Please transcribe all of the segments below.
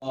آپ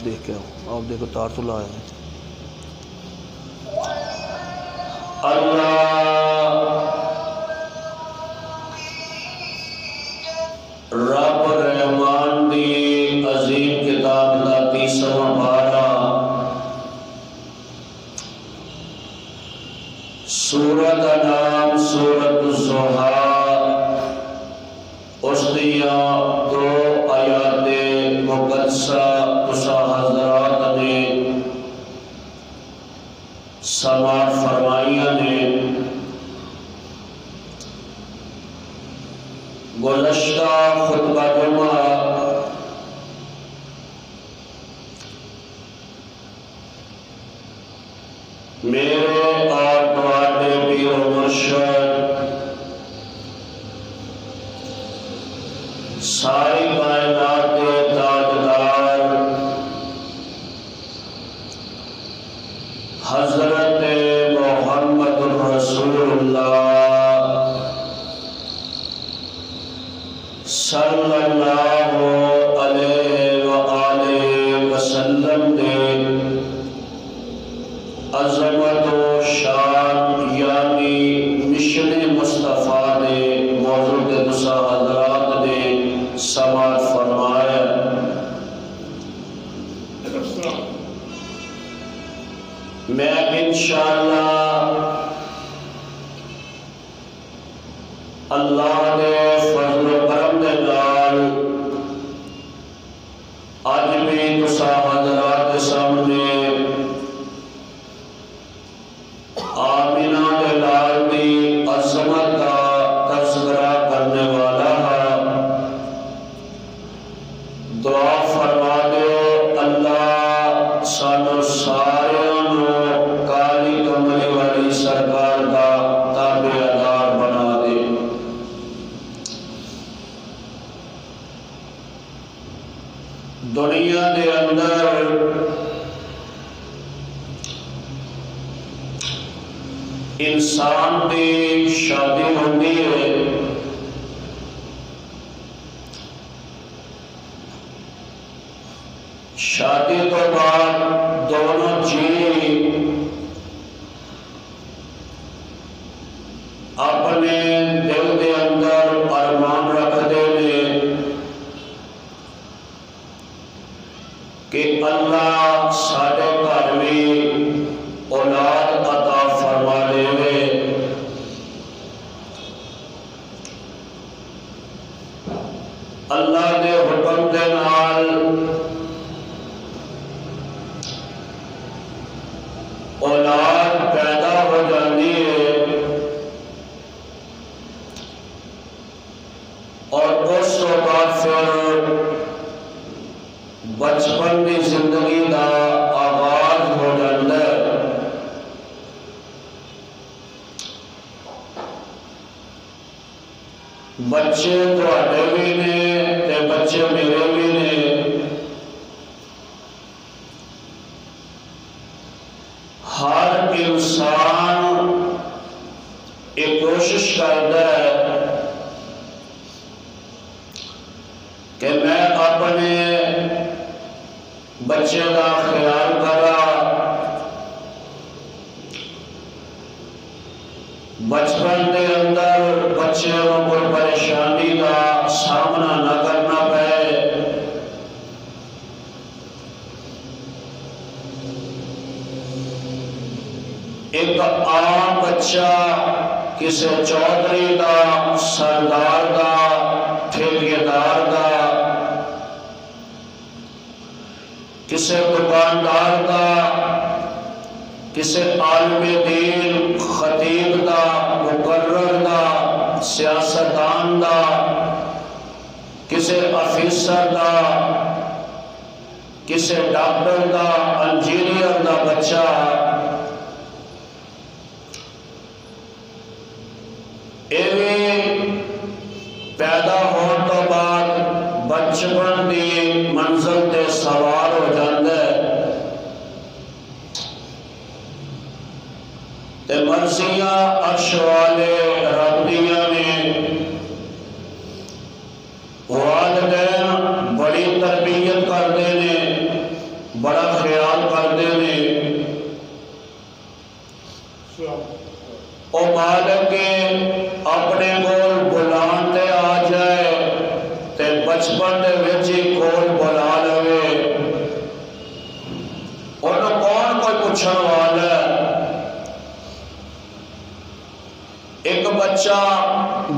دیکھ کے آؤ، آپ دیکھو تار تو لائے ہیں۔ اللہ رب رحمان دی عظیم کتاب دا 30واں پارہ، سورت دا نام سورت الضحیٰ، اس دیا 2 آیات مقدسہ تسا حضرات نے سماعت فرمائیاں نے۔ گزشتہ خطبہ جمعہ میرے اور تمہارے پیر و مرشد ساری کائنات کے تاجدار حضرت محمد رسول اللہ صلی اللہ علیہ وآلہ وسلم نے عظمت و شان یعنی مشن مصطفیٰ نے موضوع کے دوسرا حضرات انشاءاللہ اللہ دے فضل و کرم دے نال اج بھی تساں حضرات دے سامنے آمینہ دے لال دی عظمت کا تذکرہ کرنے والا ہے۔ دعا فرما دیو اللہ سانو ساریاں نو کالی کملی والی سرکار دا تابعدار بنا دے۔ دنیا دے اندر انسان دی شادی ہوندی ہے، شادی تو بعد دونوں جی اپنے دل دے اندر ارمان رکھ دے نے کہ اللہ ساڈے گھر بھی اولاد عطا فرما دے وے۔ اللہ دے حکم دے نال اولاد پیدا ہو جاتی ہے اور اس بعد پھر بچپن کی زندگی کا آغاز ہو جاتا ہے۔ بچے تواڈے بھی نے تے بچے میرے بھی نے۔ ہر انسان ایک کوشش کرتا ہے کہ میں اپنے بچے کا خیال کرا، بچپن کے اندر بچے کو کوئی پریشانی کا سامنا نہ کرنا پڑے۔ ایک عام بچہ کسی چودھری دا، سردار دا، ٹھیکیدار دا، کسی دکاندار دا، کسی عالم دین، خطیب دا، مقرر دا، سیاستدان دا، کسی افیسر دا، کسی ڈاکٹر دا، انجینئر دا بچہ پیدا ہونے تو بعد بچپن دی منزل تے سوار ہو جاتا ہے تے مرضیاں عرش والے رب دیاں نے۔ والدین بڑی تربیت کرتے ہیں، بڑا خیال کرتے ہیں۔ او مالک کے اپنے کول بلان تے آ جائے تے بچپن دے وچ ہی کول بلا لوے۔ انہوں کون کوئی پوچھن والا ہے؟ ایک بچہ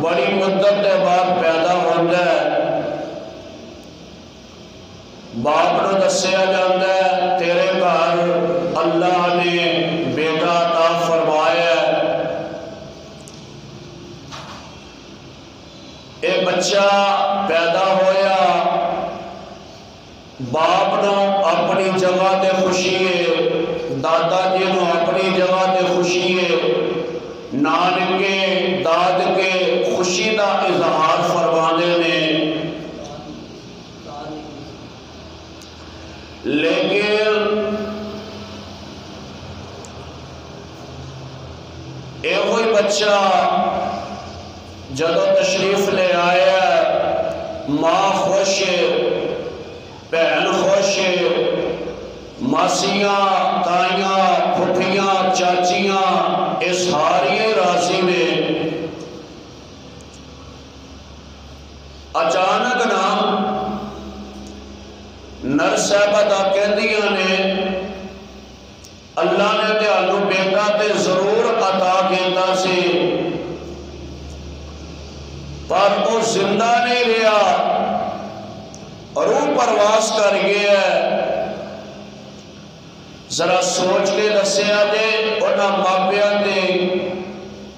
بڑی مدت کے بعد پیدا ہوتا ہے، باپ نو دسیا جاتا ہے تیرے گھر اللہ نے بیٹا عطا فرمایا ہے۔ ایک بچہ پیدا ہویا، باپ نو اپنی جگہ تے خوشی ہے، دادا جی نو اپنی جگہ تے خوشی ہے، نانکے دادکے خوشی دا اظہار فرمانے نے۔ لیکن اے وہی بچہ جدو تشریف لے آیا، ماں خوش ہے، بہن خوش ہے، ماسیاں، تائیاں، پھپھیاں، چاچیاں اے ساری راضی نے۔ اچانک نا نرس صاحبہ دا کہندیاں نے اللہ نے تہانوں بیٹا تے ضرور عطا کیتا سی، پر وہ زندہ نہیں رہا، روح پرواز کر گیا ہے۔ ذرا سوچ کے دسیا جے انہاں ماپیاں تے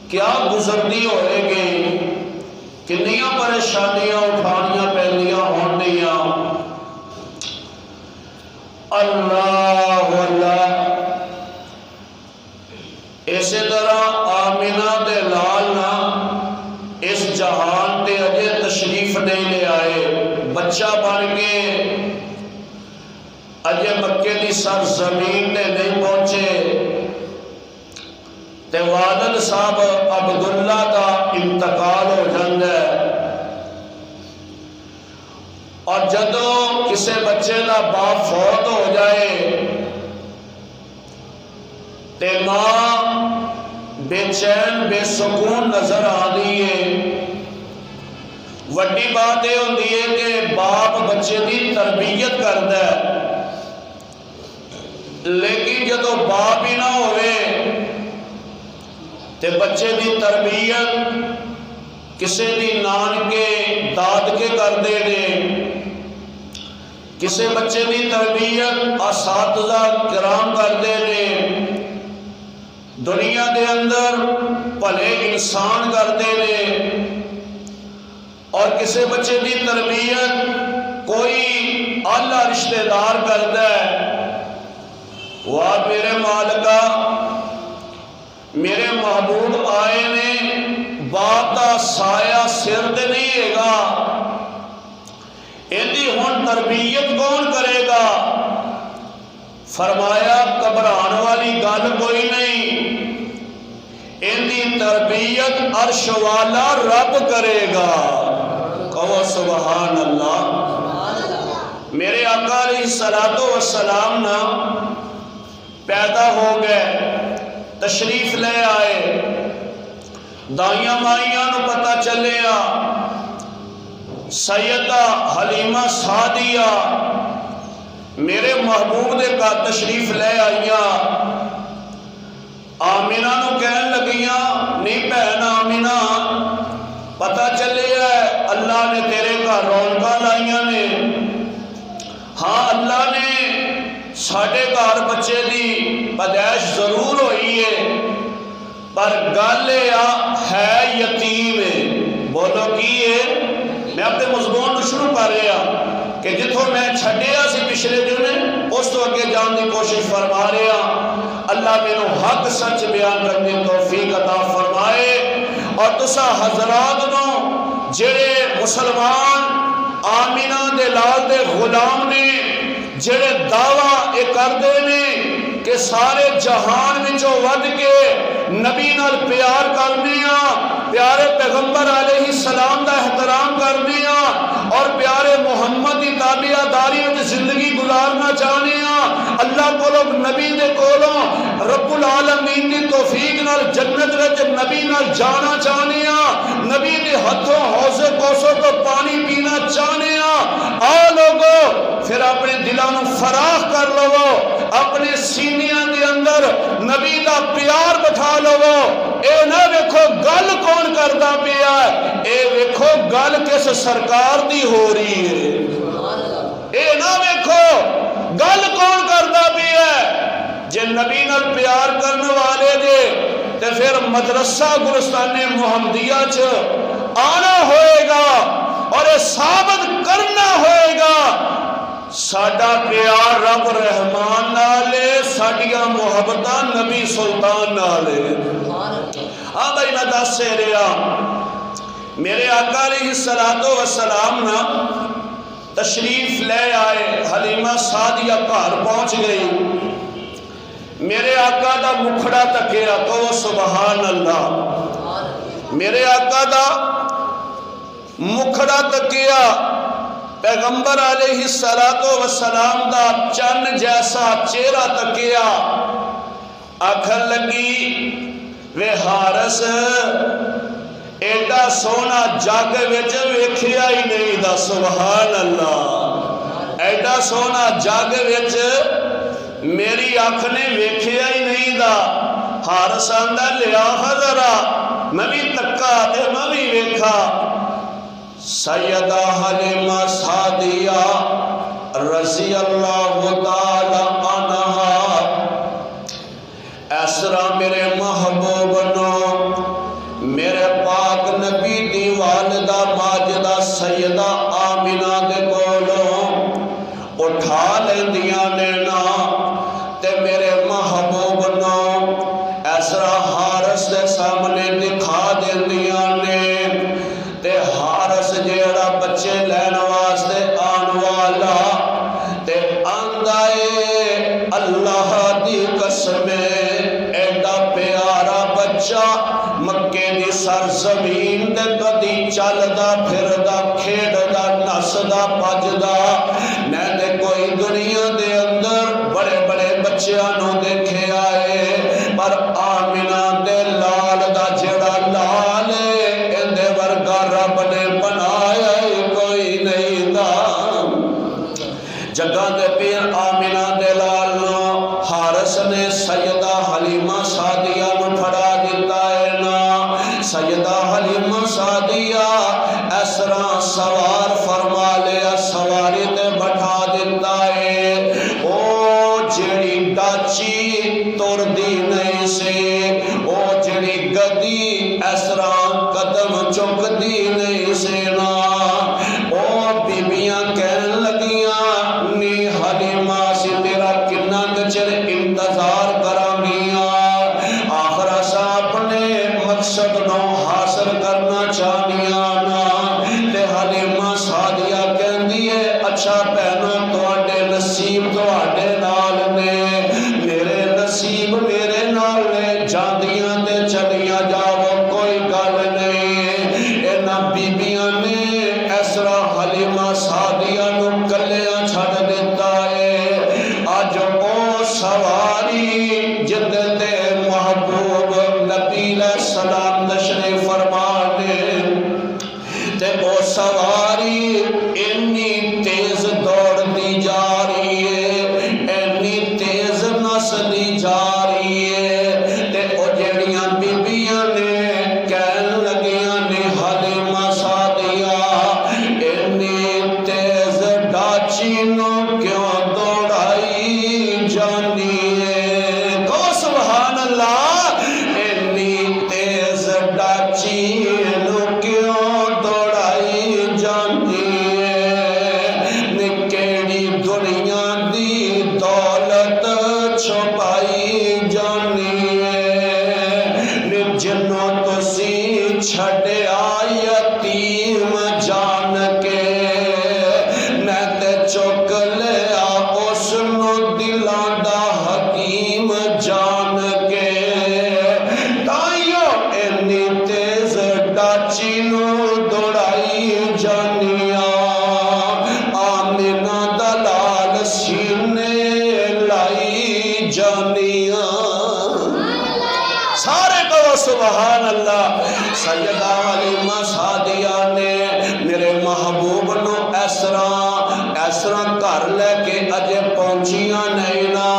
کیا گزردی ہوئے گی، کنیاں پریشانیاں اٹھانیاں پہلیاں ہوندیاں۔ اللہ اللہ، اسی طرح آمینہ دے لال نہ اس جہان تے اجے تشریف نہیں لے آئے، بچہ بن کے اجے مکے دی سرزمین تے نہیں پہنچے، تے والد صاحب عبداللہ دا انتقال ہو جاندہ ہے۔ اور جدوں کسے بچے دا باپ فوت ہو جائے تے ماں بے چین بے سکون نظر آدھی ہے۔ وڈی بات یہ ہوندی ہے کہ باپ بچے دی تربیت کردا ہے، لیکن جدو باپ ہی نہ ہوئے تے بچے دی تربیت کسے دی نان کے داد کے کردے نے، کسے بچے دی تربیت اساتذہ کرام کردے نے، دنیا دے اندر بھلے انسان کردے نے، اور کسے بچے دی تربیت کوئی اعلیٰ رشتہ دار کردا ہے۔ واہ میرے مالکا، میرے محبوب آئے نے باپ دا سایہ سر دے نہیں ہے گا، ایندی ہون تربیت کون کرے گا؟ فرمایا گھبران والی گل کوئی نہیں، ایندی تربیت عرش والا رب کرے گا۔ کہو سبحان اللہ۔ میرے آقا علیہ السلام نا پیدا ہو گئے، تشریف لے آئے، دائیاں مائیاں نو پتہ چلیا، سیدہ حلیمہ سعدیہ میرے محبوب دے کا تشریف لے آئیا، آمینہ نو کہن لگیاں نہیں بہن آمینہ پتہ چلے ہے اللہ نے تیرے کا رونقاں لائیاں نے، ہاں اللہ نے ساڑھے گھر بچے دی پیدائش ضرور ہوئی ہے، پر گل ہے یتیم ہے۔ بولو کی ہے؟ میں اپنے مضمون شروع کر رہا کہ جتوں میں چھڈیا سی پچھلے دن اس تو اگے جان دی کوشش فرما رہا۔ اللہ مینوں حق سچ بیان کرنے توفیق عطا فرمائے، اور تسا حضرات نو جڑے مسلمان آمینہ دے لال دے غلام نے جڑے دعویٰ اے کردے نے کہ سارے جہان وچوں ود کے نبی نال پیار کرنیاں، پیارے پیغمبر علیہ السلام دا احترام کرنیاں، اور پیارے محمد دی تابعہ داری وچ زندگی گزارنا چاہنیاں، اللہ کولوں نبی دے کولوں رب العالمین دی توفیق نال جنت وچ نبی نال جانا چاہنیاں، نبی دے ہتھوں حوض کوثر تو پانی پینا چاہنیاں۔ آ لوگو پھر اپنے دلاں نو فراخ کر لو، اپنے سینیاں دے اندر نبی دا پیار بٹھا لو۔ اے نہ ویکھو گل کون کردا پیا ہے، اے ویکھو گل کس سرکار دی ہو رہی ہے۔ اے نہ ویکھو گل کون کردا پیا ہے، جے نبی نال پیار کرنے والے دے تے پھر مدرسہ گلستان محمدیہ چ آنا ہوئے گا، اور یہ ثابت کرنا ہوئے گا ساڈا پیار رب رحمان نالے، ساڈیاں محبتاں نبی سلطان نالے۔ ہاں بھائی میں دس سے رہا، میرے آقا علیہ السلام نا تشریف لے آئے، حلیمہ سعدیہ گھر پہنچ گئی، میرے آقا دا مکھڑا تکیا، کہو سبحان اللہ۔ میرے آقا دا مکھڑا تکیا، پیغمبر علیہ السلام دا چن جیسا چہرہ تکیا، آکھن لگی وے حارس ایڈا سونا جگ وچ ویکھیا ہی نہیں دا سبحان اللہ، ایڈا سونا جگ وچ میری اکھ نے ویکھیا ہی نہیں دا حارث آندا لیا ذرا میں بھی تکا تے میں بھی ویکھا سیدہ حلیمہ سعدیہ رضی اللہ تعالی عنہا اس طرح میرے محبوب نو میرے پاک نبی دی والدہ ماجدہ سیدہ آمینہ دے کولوں اٹھا لیندیاں نے نا تے میرے محبوب نو اس طرح حارث دے سامنے دکھا دیندیاں نے تے حارث جیڑا بچے لین واسطے آن والا تے آندائے اللہ دی قسم ایڈا پیارا بچہ مکے دی سرزمین دے کدی چلدا پھردا کھیڈدا نسدا بجدا میں نے کوئی دنیا دے اندر بڑے بڑے بچیاں نو دیکھے آئے پر آمینہ دے لال دا جڑا لال اندے ورگا رب نے بنایا کوئی نہیں دا جگہ دے پیر آمینہ دے لال نو حارث نے سیدہ حلیمہ سعدیہ نو پھڑا دیتا ہے نا سیدہ حلیمہ سعدیہ اس طرح سوار فرما لیا سواری تے بٹھا دیتا ہے او جڑی ڈاچی تور دی نہیں سے او جڑی گدی اس طرح قدم چک دی نہیں سے نا او بیبیاں کہن لگیاں نی حلیمہ سی تیرا کنا کچر انتظار کرانگیاں آخر اسا اپنے مقصد نو حاصل کرنا چاہنیاں نا تے حلیمہ سعدیہ کہن دیئے اچھا پہنو تواڈے نصیب تواڈے نال نے میرے نصیب میرے نال نے جاندیاں تے چلیاں جاؤ کوئی گل نہیں اینا بیبیاں نے اس طرح حلیمہ سعدیہ نو کلیاں چھڑ دیتا ہے آج او سواری جدتے محبوب نبی علیہ السلام تشریف فرمانے تے او سواری انی تیز دوڑ دی جا رہی ہے انی تیز نس دی جا رہی ہے تے او جڑیاں بیبیاں نے کہن لگیاں نے حلیمہ سعدیہ انی تیز ڈاچی نو کیوں دوڑائی جانی ہے کو سبحان اللہ انی تیز ڈاچی نو کیوں دوڑائی جانی ہے نکیڑی دنیا دی دولت چھپائی جانی ہے جنوں تسی چھڑے یتیم جان کے میں تے چک لیا اس نو دلاں دا حکیم جان کے تائیو اینی تیز ڈاچی نو دوڑائی جانیاں آمینہ دلال سینے لائی جانیاں سارے کہو سبحان اللہ سیدہ حلیمہ سعدیہ نے میرے محبوب نو اس طرح گھر لے کے اجے پہنچیاں نہیں نا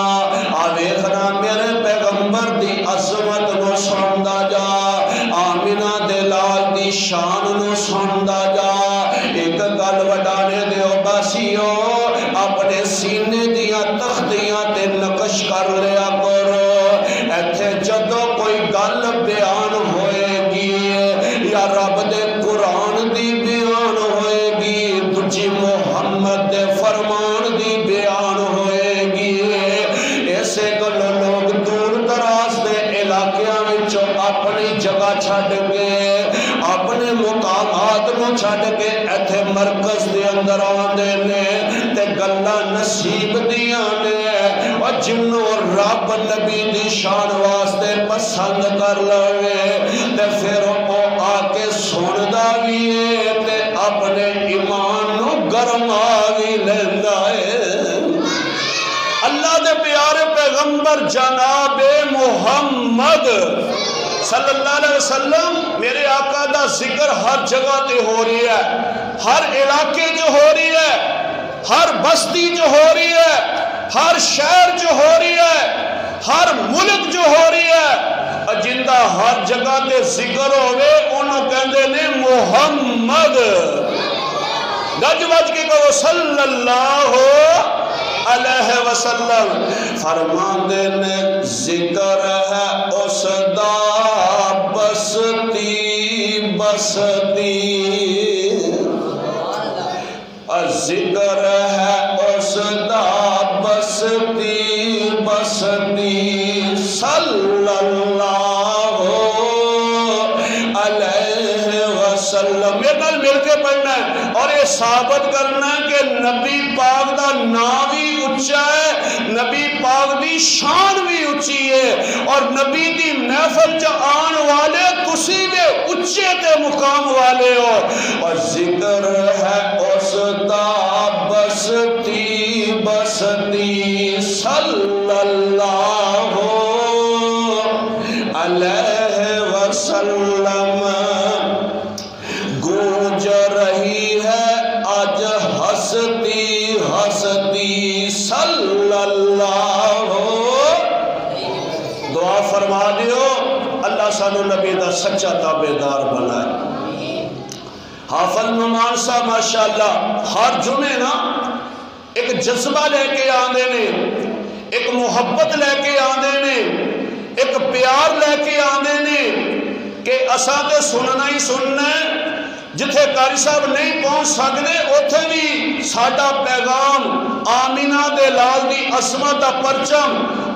آویخنا میرے پیغمبر دی عظمت نو سندا جا آمینہ دے لال دی شان نو سندا جا ایک گل وڈانے دیو باسیو اپنے سینے دیا تختیاں تے نقش کر لیا کرو ایتھے جدو کوئی گل بیان ہوئے گی یا رب دے قرآن دی بیان ہوئے گی دجی محمد دے فرمان دی بیان ہوئے گی ایسے گل لوگ دور دراز دے علاقیاں وچوں اپنی جگہ چھڑ کے اپنے مقامات نو چھڑ کے ایتھے مرکز دے اندر آندے نے تے گلاں نصیب دیاں نے اور جنوں رب نبی دی شان واسطے پسند کر لوے تے پھر او آ کے سندا وی ہے تے اپنے ایمان نو گرما وی لیندا ہے اللہ دے پیارے پیغمبر جناب محمد صلی اللہ علیہ وسلم میرے آقا دا ذکر ہر جگہ تے ہو رہی ہے ہر علاقے جو ہو رہی ہے ہر بستی جو ہو رہی ہے ہر شہر جو ہو رہی ہے، ہر ملک جو ہو رہی ہے، جندہ ہر جگہ تے ذکر ہوئے انہوں کہندے نے محمد، گج بج کے کہو صلی اللہ علیہ وسلم، فرماندے نے ذکر ہے اس دا بستی بستی، ذکر ہے اس دا بستی بستی، صلی اللہ علیہ وسلم۔ میرے نال مل کے پڑھنا ہے اور یہ ثابت کرنا ہے کہ نبی پاک دا نام بھی اچھا ہے، نبی پاک دی شان بھی اچھی ہے، اور نبی دی محفل چ آن والے تسی بھی اچھے تے مقام والے ہو، اور ذکر ہے اس دا بستی بستی، صلی اللہ علیہ وسلم، گونج رہی ہے آج ہستی ہستی، صلی اللہ، دعا فرما دیو اللہ سانو نبی دا سچا تابعدار بنائے۔ حافظ نعمان صاحب ماشاءاللہ ہر جمعے نا ایک جذبہ لے کے آندے نے، ایک محبت لے کے آندے نے، ایک پیار لے کے آندے نے کہ اساں تے سننا ہی سننا ہے، جتھے قاری صاحب نہیں پہنچ سکتے اتھے بھی ساڈا پیغام آمینہ دے لال دی عظمت دا پرچم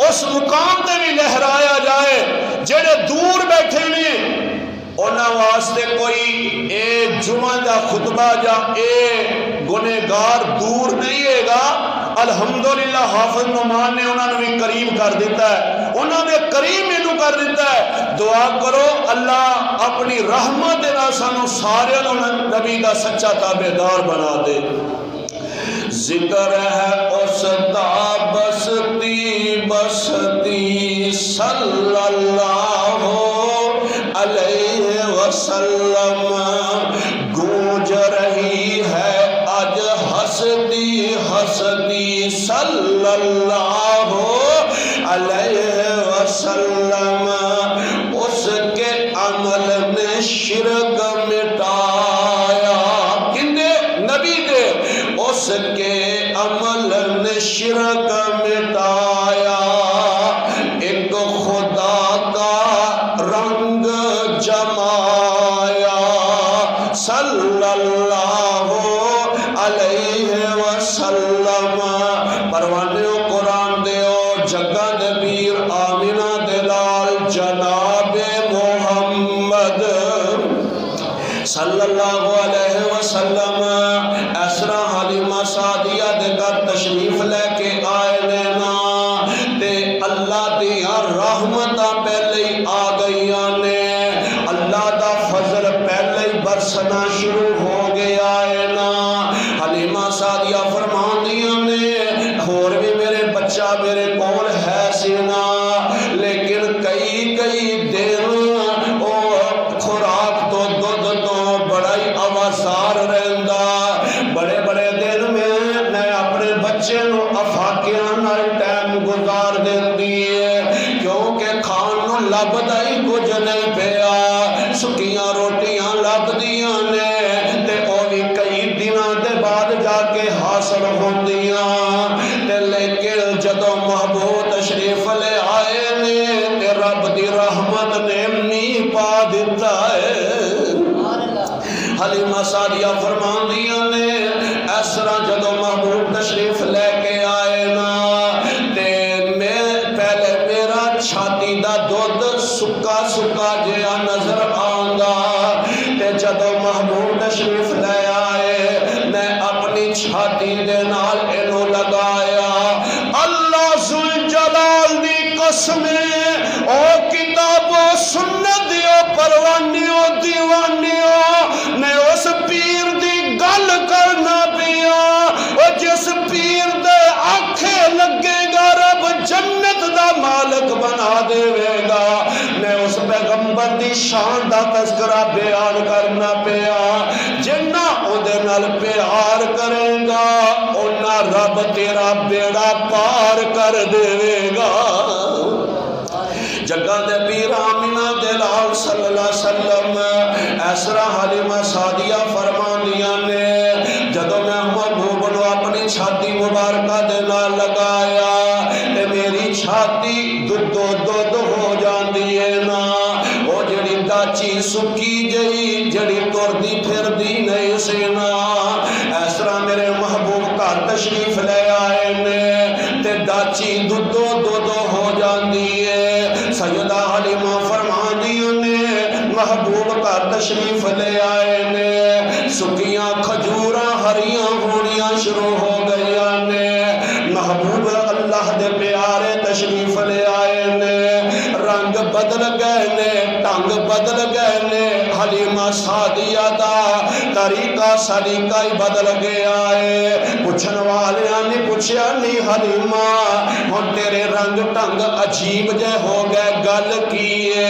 اس مقام تے بھی لہرایا جائے، جڑے دور بیٹھے نے انہاں واسطے کوئی اے جمعہ دا خطبہ یا اے گنہگار دور نہیں ہے گا۔ الحمدللہ حافظ نعمان نے انہوں نے بھی قریب کر دیتا ہے، انہوں نے قریب میں کر دیتا ہے۔ دعا کرو اللہ اپنی رحمت دے سانو سارے نبی دا سچا تابعدار بنا دے۔ ذکر ہے اس دا بستی بستی، صلی اللہ علیہ وسلم، گونج رہی ہے آج ہستی ہستی، صلی اللہ علیہ وسلم، اس کے عمل نے شرک مٹایا، کندے نبی دے، اس کے عمل نے شرک مٹایا، ایک خدا کا رنگ جمایا، صلی اللہ علیہ وسلم۔ پروانیوں قرآن دیو جگہ دے پیر آمینہ دلال جناب محمد صلی اللہ علیہ وسلم، اسرا حلیمہ سعدیہ دے کر تشریف لے کے آئے لینا تے اللہ دیا رحمتہ پہلے ہی آ گئیاں نے، اللہ دا فضل پہلے ہی برسنا شروع ہو گیا ہے نا۔ حلیمہ سعدیہ فرمان دیا نے اور بھی میرے بچہ میرے کول ہے سینا، لیکن کئی دن خوراک تو دودھ تو بڑا ہی آوازار رہندا، بڑے دن میں اپنے بچے نو افاقیاں نال ٹائم گزار دیندی ہے، کیونکہ کھان نو لبدا ہی کچھ نہیں پیا، سکیاں روٹیاں لبدیاں نے تے او بھی کئی دناں دے بعد جا کے حاصل ہوندیاں، تے لیکن جدوں محبوب تشریف لے آئے نے تے رب دی رحمت نے می پا دیتا ہے۔ حلیمہ سعدیہ فرمان دیا نے اس طرح جدو محبوب تشریف لے کے آئے نا تے میں پہلے میرا چھاتی دا دودھ سکا جیا نظر آنگا، تے جدو محبوب تشریف لے آئے میں اپنی چھاتی دے نال انہوں لگایا، اللہ ذوالجلال دی قسمیں او کتاب و سنت دیو پروانیوں دیوانیوں میں اس پیر دی گل کرنا پیا، اور جس پیر دے آنکھیں لگے گا رب جنت دا مالک بنا دے گا، میں اس پیغمبر دی شان دا تذکرہ بیان کرنا پیا، جنہ او دے نال پیار کریں گا اونا رب تیرا بیڑا پار کر دے گا۔ جگہ دے پیر آمینہ دلال صلی اللہ علیہ وسلم ایسرا حلیمہ سعدیہ فرماندیاں نے جدو میں محبوب نو اپنی چھاتی مبارکہ دینا لگایا تے میری چھاتی دو ہو جان دیئے نا او جڑی داچی سکی جئی جڑی تور دی پھر دی نہیں سینا ایسرا میرے محبوب کا تشریف لے آئے نے تے داچی دو ہو جان دیئے۔ سیدہ حلیمہ فرماندیوں نے محبوب کا تشریف لے آئے نے سکیاں کھجوراں ہریاں ہونیاں شروع ہو گیا نے محبوب اللہ دے پیارے تشریف لے آئے نے رنگ بدل گئے نے ٹنگ بدل گئے نے حلیمہ سعدیہ دا طریقہ سلیقہ ہی بدل گیا ہے۔ پوچھن والیاں نے پوچھیا نہیں حلیمہ ہن تیرے رنگ ٹنگ عجیب جے ہو گئے گل کیے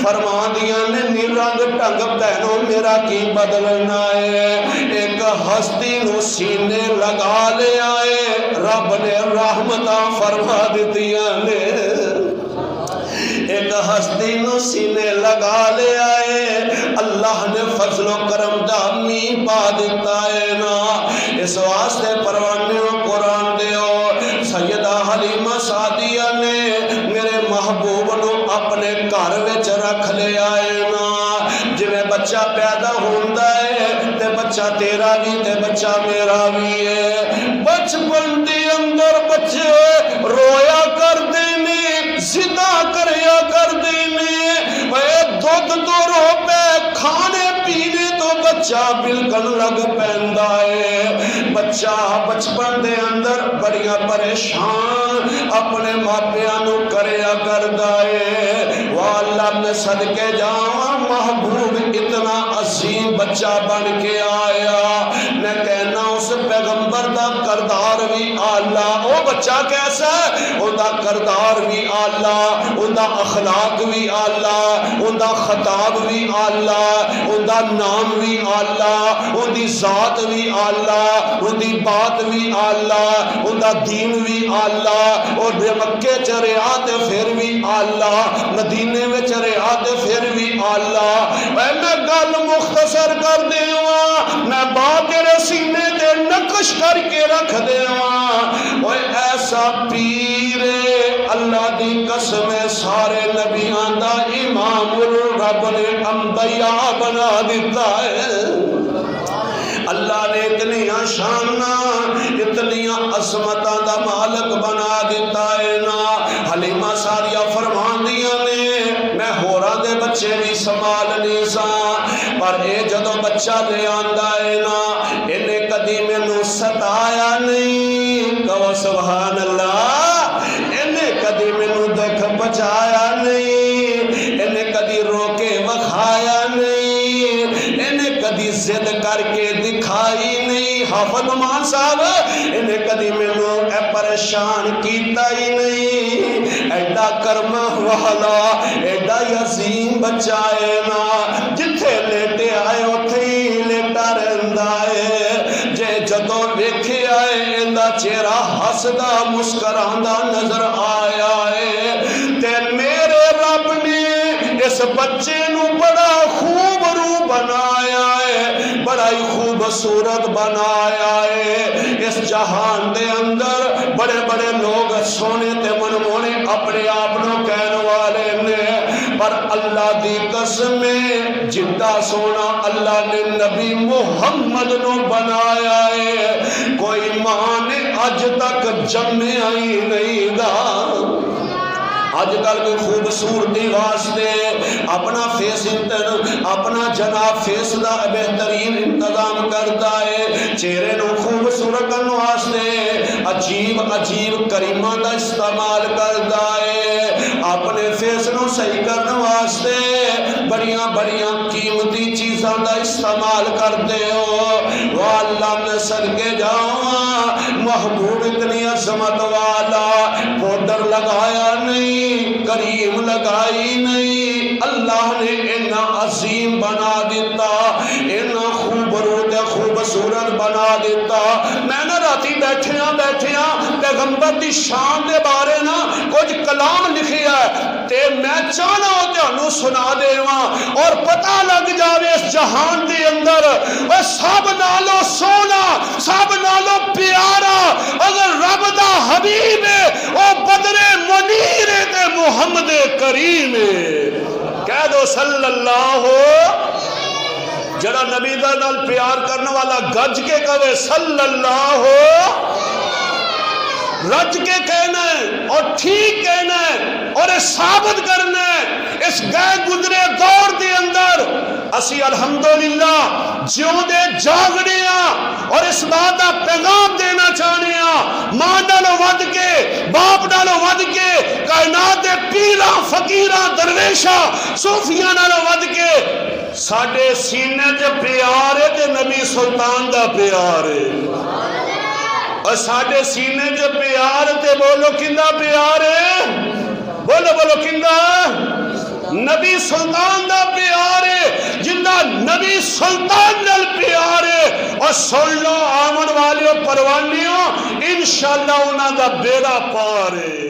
فرما دیاں نے نی رنگ ٹنگ بہنوں میرا کی بدلنا ہے ایک ہستی نو سینے لگا لے آئے رب نے رحمتاں فرما دیتیاں نے ایک ہستی نو سینے لگا لے آئے اللہ نے فضل و کرم دامی پا دیتا ہے نا اس واسطے پروانے و قرآن دیو سیدہ حلیمہ سعدیہ نے میرے محبوب نو اپنے گھر وچ رکھ لے آئے نا جویں بچہ پیدا ہوندا ہے تے بچہ تیرا بھی تے بچہ میرا بھی ہے بچپن دے اندر بچے رویا کر دینے زدہ کریا کر دینے دودھ تو رو پہ کھانے پینے تو بچہ بلکل لگ پیندا ہے بچہ بچپن دے اندر بڑیاں پریشان اپنے ماپیاں نو کریا کردا ہے واللہ میں صدقے جاواں محبوب اتنا عظیم بچہ بن کے آیا میں کہنا اس پیغمبر دا کردار بھی آلہ او بچہ کیسا ہے ان دا کردار بھی آلہ ان دا اخلاق بھی آلہ ان دا خطاب بھی آلہ ان دا نام بھی آلہ ان دی ذات بھی آلہ ان دی بات بھی آلہ ان دا دین بھی آلہ اور مکے چرے آتے پھر بھی آلہ مدینے میں چرے آتے پھر بھی آلہ میں گل مختصر کر دیواں میں باپ تیرے سینے دے نقش کر کے رکھ دیواں اوے ایسا پیر اللہ دی قسم سارے نبیاں دا امام الرب نے انبیاء بنا دیتا ہے اللہ نے اتنی شانہ اتنی عظمتاں دا مالک بنا دیتا ہے نا حلیمہ سعدیہ فرماندیاں نے میں ہوراں دے بچے بھی سنبھال نہیں ساں پر اے جدو بچہ لے آندا ہے نا انہیں کدی مینوں ستایا نہیں کہو سبحان اللہ انہیں کدی مینوں دکھ پہنچایا نہیں انہیں کدی روکے وکھایا نہیں انہیں کدی ضد کر کے دکھائی نہیں حافظ نعمان صاحب انہیں کدی مینوں اے پریشان کیتا ہی نہیں ایڈا کرم والا ایڈا عظیم بچہ ہے نا جتھے لیٹے آئے اتھے ہی لیٹا رہندا ہے جے جدو ویکھے آئے اندا چہرہ ہسدا مسکراندا نظر آیا ہے تے میرے رب نے اس بچے نو بڑا خوب رو بنایا ہے بڑا ہی خوبصورت بنایا ہے اس جہان دے اندر بڑے بڑے لوگ سونے تے منمونے اپنے آپنوں کہنے والے نے پر اللہ دی قسم جدہ سونا اللہ نے نبی محمد نو بنایا ہے کوئی ماں نے اج تک جمے آئی نہیں دا آج کل کی خوبصورتی واسطے اپنا فیس اپنا جناب فیس دا بہترین انتظام کرتا ہے چہرے نو خوبصورت کرنے واسطے عجیب عجیب کریمہ دا استعمال کرتا ہے اپنے فیس نو صحیح کرنے واسطے بڑیاں بڑیاں قیمتی چیزاں دا استعمال کرتے ہو واللہ میں صدقے جاؤں محبوب اتنی عظمت والا پوڈر لگایا نہیں کریم لگائی نہیں اللہ نے انہا عظیم بنا دیتا انہا خوب روتے خوب خوبصورت بنا دیتا. میں نہ راتی بیٹھیاں پیغمبر دی شان دے بارے نا کچھ کلام لکھیا ہے تے میں چاہنا ہوں تانوں سنا دیواں اور پتہ لگ جاوے اس جہان دے اندر او سب نالوں سونا سب نالوں پیارا اگر رب دا حبیب ہے او بدر منیر ہے تے محمد کریم ہے. کہہ دو صلی اللہ جڑا نبی دا نال پیار کرنے والا گج کے کہے صلی اللہ رج کے کہنا ہے اور ٹھیک کہنا ہے اور ثابت کرنا ہے. اس گئے گزرے دور دے اندر اسی الحمدللہ جیوں دے جاگنے اور اس بات کا پیغام دینا چاہنے ماں نالوں ود کے باپ نالوں ود کے کائنات دے پیراں فقیراں درویشاں صوفیاں نالوں ود کے ساڈے سینے تے پیار ہے تے نبی سلطان دا پیار ہے. اور ساڈے سینے تے پیار تے بولو کندا پیار ہے بولو کندا نبی سلطان دا پیار ہے جندا نبی سلطان نال پیار ہے. اور سن لو آمن والیوں پروانیوں انشاءاللہ انہاں دا بیڑا پار ہے.